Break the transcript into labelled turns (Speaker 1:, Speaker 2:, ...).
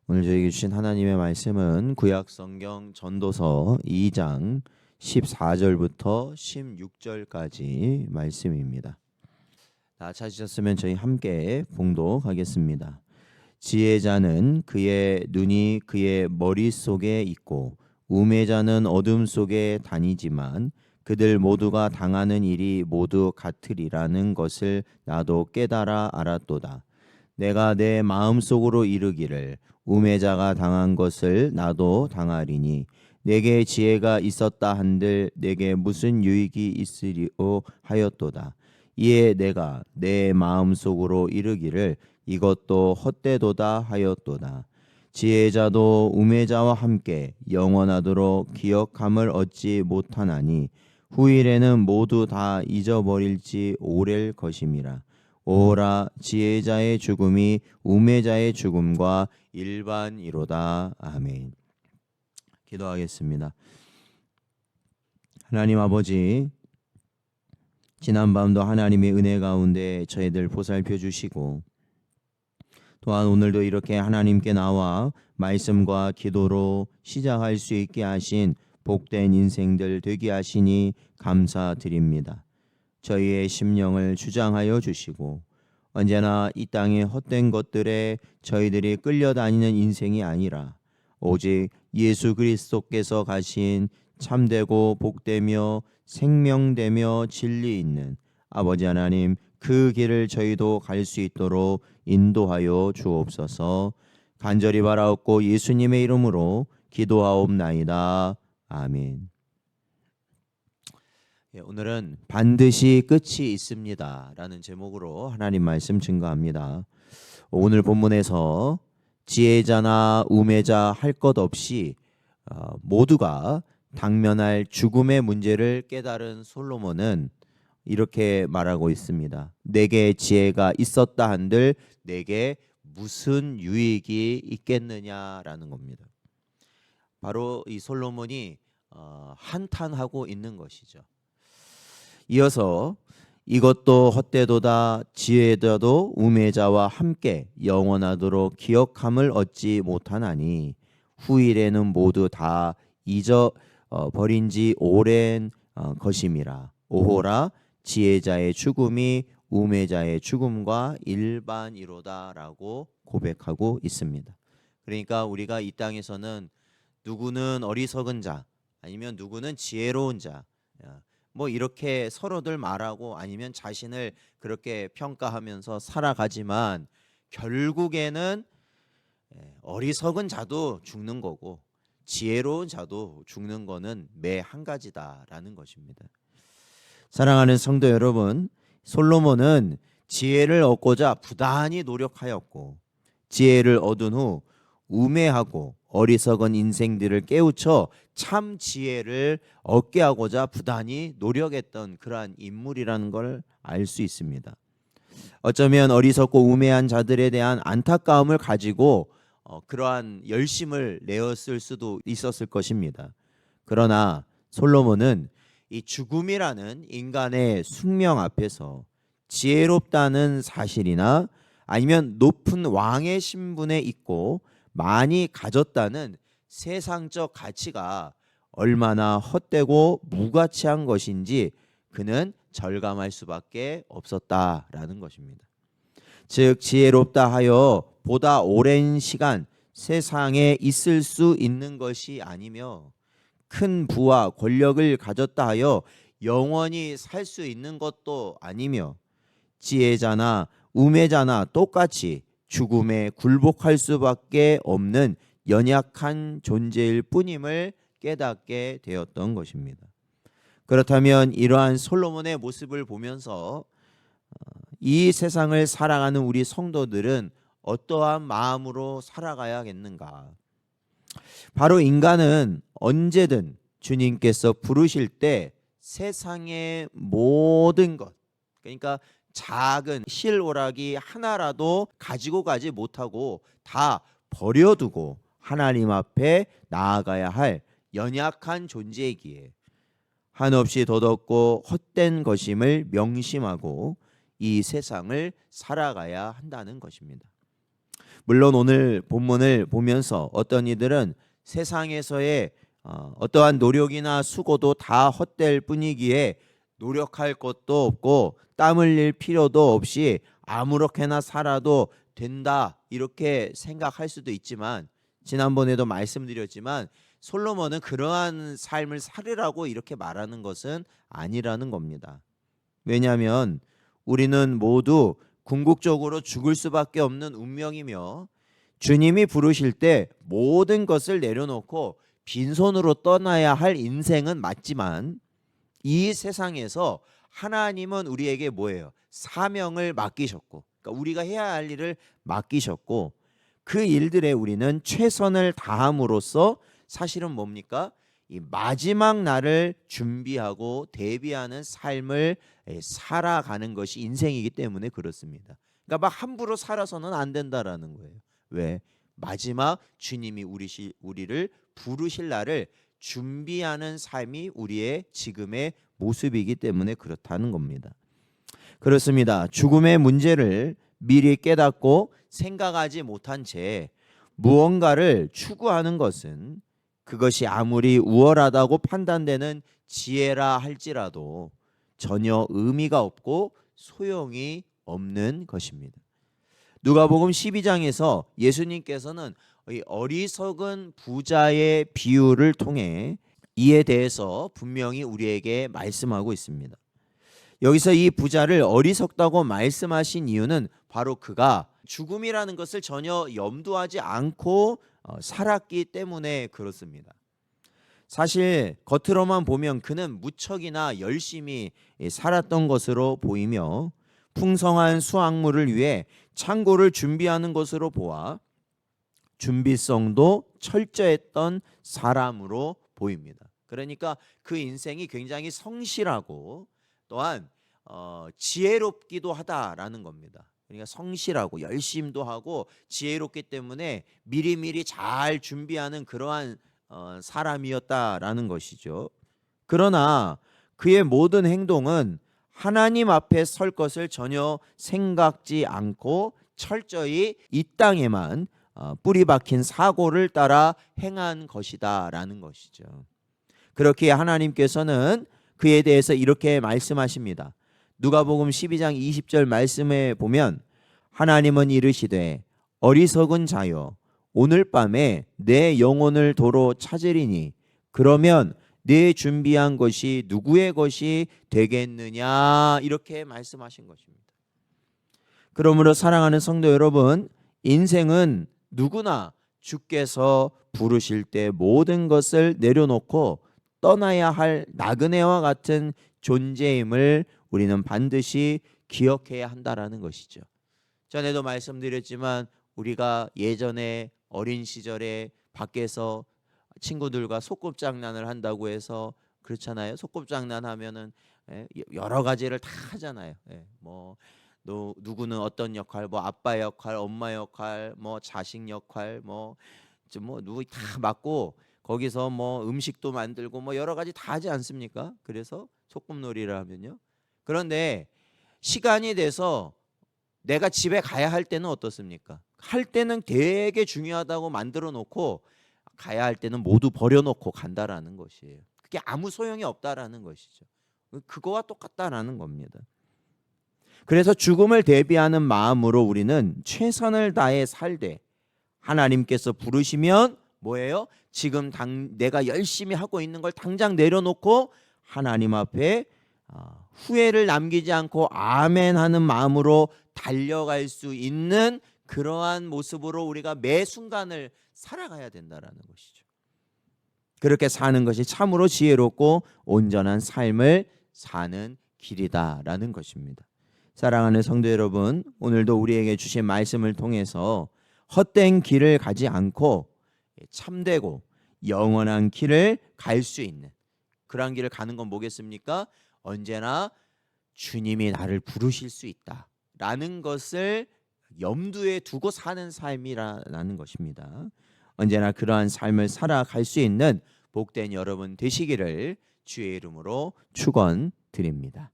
Speaker 1: 오늘 저에게 주신 하나님의 말씀은 구약성경 전도서 2장 14절부터 16절까지 말씀입니다. 다 찾으셨으면 저희 함께 봉독하겠습니다. 지혜자는 그의 눈이 그의 머릿속에 있고 우매자는 어둠 속에 다니지만 그들 모두가 당하는 일이 모두 같으리라는 것을 나도 깨달아 알았도다. 내가 내 마음속으로 이르기를 우매자가 당한 것을 나도 당하리니 내게 지혜가 있었다 한들 내게 무슨 유익이 있으리오 하였도다. 이에 내가 내 마음속으로 이르기를 이것도 헛되도다 하였도다. 지혜자도 우매자와 함께 영원하도록 기억함을 얻지 못하나니 후일에는 모두 다 잊어버릴지 오랠 것임이라. 오라 지혜자의 죽음이 우매자의 죽음과 일반이로다. 아멘. 기도하겠습니다. 하나님 아버지, 지난밤도 하나님의 은혜 가운데 저희들 보살펴 주시고 또한 오늘도 이렇게 하나님께 나와 말씀과 기도로 시작할 수 있게 하신 복된 인생들 되게 하시니 감사드립니다. 저희의 심령을 주장하여 주시고 언제나 이 땅의 헛된 것들에 저희들이 끌려다니는 인생이 아니라 오직 예수 그리스도께서 가신 참되고 복되며 생명되며 진리 있는 아버지 하나님, 그 길을 저희도 갈 수 있도록 인도하여 주옵소서. 간절히 바라옵고 예수님의 이름으로 기도하옵나이다. 아멘. 오늘은 반드시 끝이 있습니다 라는 제목으로 하나님 말씀 증거합니다. 오늘 본문에서 지혜자나 우매자 할 것 없이 모두가 당면할 죽음의 문제를 깨달은 솔로몬은 이렇게 말하고 있습니다. 내게 지혜가 있었다 한들 내게 무슨 유익이 있겠느냐라는 겁니다. 바로 이 솔로몬이 한탄하고 있는 것이죠. 이어서 이것도 헛되도다. 지혜자도 우매자와 함께 영원하도록 기억함을 얻지 못하나니 후일에는 모두 다 잊어버린 지 오랜 것임이라. 오호라 지혜자의 죽음이 우매자의 죽음과 일반이로다라고 고백하고 있습니다. 그러니까 우리가 이 땅에서는 누구는 어리석은 자, 아니면 누구는 지혜로운 자, 뭐 이렇게 서로들 말하고 아니면 자신을 그렇게 평가하면서 살아가지만 결국에는 어리석은 자도 죽는 거고 지혜로운 자도 죽는 거는 매 한 가지다라는 것입니다. 사랑하는 성도 여러분, 솔로몬은 지혜를 얻고자 부단히 노력하였고 지혜를 얻은 후 우매하고 어리석은 인생들을 깨우쳐 참 지혜를 얻게 하고자 부단히 노력했던 그러한 인물이라는 걸 알 수 있습니다. 어쩌면 어리석고 우매한 자들에 대한 안타까움을 가지고 그러한 열심을 내었을 수도 있었을 것입니다. 그러나 솔로몬은 이 죽음이라는 인간의 숙명 앞에서 지혜롭다는 사실이나 아니면 높은 왕의 신분에 있고 많이 가졌다는 세상적 가치가 얼마나 헛되고 무가치한 것인지 그는 절감할 수밖에 없었다라는 것입니다. 즉 지혜롭다 하여 보다 오랜 시간 세상에 있을 수 있는 것이 아니며 큰 부와 권력을 가졌다 하여 영원히 살 수 있는 것도 아니며 지혜자나 우매자나 똑같이 죽음에 굴복할 수밖에 없는 연약한 존재일 뿐임을 깨닫게 되었던 것입니다. 그렇다면 이러한 솔로몬의 모습을 보면서 이 세상을 살아가는 우리 성도들은 어떠한 마음으로 살아가야겠는가? 바로 인간은 언제든 주님께서 부르실 때 세상의 모든 것, 그러니까 작은 실오라기 하나라도 가지고 가지 못하고 다 버려두고 하나님 앞에 나아가야 할 연약한 존재이기에 한없이 더덥고 헛된 것임을 명심하고 이 세상을 살아가야 한다는 것입니다. 물론 오늘 본문을 보면서 어떤 이들은 세상에서의 어떠한 노력이나 수고도 다 헛될 뿐이기에 노력할 것도 없고 땀 흘릴 필요도 없이 아무렇게나 살아도 된다 이렇게 생각할 수도 있지만, 지난번에도 말씀드렸지만 솔로몬은 그러한 삶을 살으라고 이렇게 말하는 것은 아니라는 겁니다. 왜냐하면 우리는 모두 궁극적으로 죽을 수밖에 없는 운명이며 주님이 부르실 때 모든 것을 내려놓고 빈손으로 떠나야 할 인생은 맞지만, 이 세상에서 하나님은 우리에게 뭐예요? 사명을 맡기셨고, 그러니까 우리가 해야 할 일을 맡기셨고, 그 일들에 우리는 최선을 다함으로써 사실은 뭡니까? 이 마지막 날을 준비하고 대비하는 삶을 살아가는 것이 인생이기 때문에 그렇습니다. 그러니까 막 함부로 살아서는 안 된다라는 거예요. 왜? 마지막 주님이 우리를 부르실 날을 준비하는 삶이 우리의 지금의 모습이기 때문에 그렇다는 겁니다. 그렇습니다. 죽음의 문제를 미리 깨닫고 생각하지 못한 채 무언가를 추구하는 것은 그것이 아무리 우월하다고 판단되는 지혜라 할지라도 전혀 의미가 없고 소용이 없는 것입니다. 누가복음 12장에서 예수님께서는 이 어리석은 부자의 비유를 통해 이에 대해서 분명히 우리에게 말씀하고 있습니다. 여기서 이 부자를 어리석다고 말씀하신 이유는 바로 그가 죽음이라는 것을 전혀 염두하지 않고 살았기 때문에 그렇습니다. 사실 겉으로만 보면 그는 무척이나 열심히 살았던 것으로 보이며 풍성한 수확물을 위해 창고를 준비하는 것으로 보아 준비성도 철저했던 사람으로 보입니다. 그러니까 그 인생이 굉장히 성실하고 또한 지혜롭기도 하다라는 겁니다. 그러니까 성실하고 열심도 하고 지혜롭기 때문에 미리미리 잘 준비하는 그러한 사람이었다라는 것이죠. 그러나 그의 모든 행동은 하나님 앞에 설 것을 전혀 생각지 않고 철저히 이 땅에만 뿌리 박힌 사고를 따라 행한 것이다라는 것이죠. 그렇기에 하나님께서는 그에 대해서 이렇게 말씀하십니다. 누가복음 12장 20절 말씀에 보면 하나님은 이르시되 어리석은 자여 오늘 밤에 내 영혼을 도로 찾으리니 그러면 내 준비한 것이 누구의 것이 되겠느냐, 이렇게 말씀하신 것입니다. 그러므로 사랑하는 성도 여러분, 인생은 누구나 주께서 부르실 때 모든 것을 내려놓고 떠나야 할 나그네와 같은 존재임을 우리는 반드시 기억해야 한다라는 것이죠. 전에도 말씀드렸지만 우리가 예전에 어린 시절에 밖에서 친구들과 소꿉장난을 한다고 해서 그렇잖아요. 소꿉장난 하면은 여러 가지를 다 하잖아요. 뭐 누구는 어떤 역할, 뭐 아빠 역할, 엄마 역할, 뭐 자식 역할, 뭐 누구 다 맡고 거기서 뭐 음식도 만들고 뭐 여러 가지 다 하지 않습니까? 그래서 소꿉놀이를 하면요. 그런데 시간이 돼서 내가 집에 가야 할 때는 어떻습니까? 할 때는 되게 중요하다고 만들어 놓고 가야 할 때는 모두 버려놓고 간다라는 것이에요. 그게 아무 소용이 없다라는 것이죠. 그거와 똑같다라는 겁니다. 그래서 죽음을 대비하는 마음으로 우리는 최선을 다해 살되 하나님께서 부르시면 뭐예요? 지금 내가 열심히 하고 있는 걸 당장 내려놓고 하나님 앞에 후회를 남기지 않고 아멘 하는 마음으로 달려갈 수 있는 그러한 모습으로 우리가 매 순간을 살아가야 된다라는 것이죠. 그렇게 사는 것이 참으로 지혜롭고 온전한 삶을 사는 길이다라는 것입니다. 사랑하는 성도 여러분, 오늘도 우리에게 주신 말씀을 통해서 헛된 길을 가지 않고 참되고 영원한 길을 갈 수 있는 그러한 길을 가는 건 뭐겠습니까? 언제나 주님이 나를 부르실 수 있다라는 것을 염두에 두고 사는 삶이라는 것입니다. 언제나 그러한 삶을 살아갈 수 있는 복된 여러분 되시기를 주의 이름으로 축원드립니다.